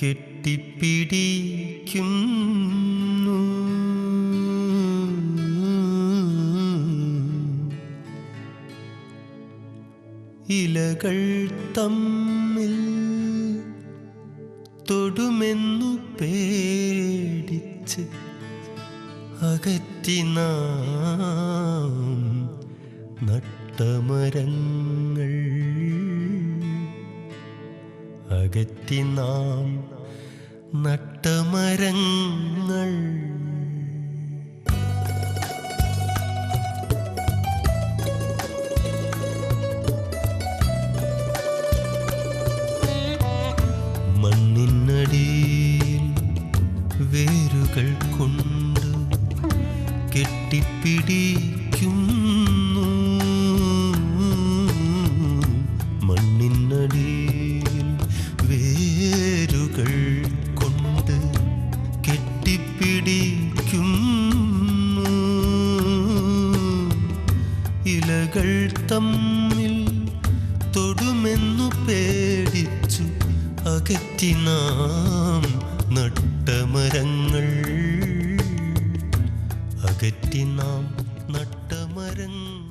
കെട്ടിപ്പിടിക്കുന്നു. ഇലകൾ തമ്മിൽ തൊടുമെന്നു പേടിച്ച് അകറ്റി നാം നട്ടമരങ്ങൾ, അകറ്റി നാം നട്ടമരങ്ങൾ. മണ്ണിനടിയിൽ വേരുകൾ കൊണ്ട് കെട്ടിപ്പിടിക്കുന്നു. മണ്ണിനടിയിൽ വേരുകൾ കൊണ്ട് കെട്ടിപ്പിടിക്കുന്നു. ഇലകൾ തമ്മിൽ തൊടുമെന്നു പേടിച്ചു അകറ്റി നാം നട്ടമരങ്ങൾ, അകറ്റി നാം നട്ടമരങ്ങൾ.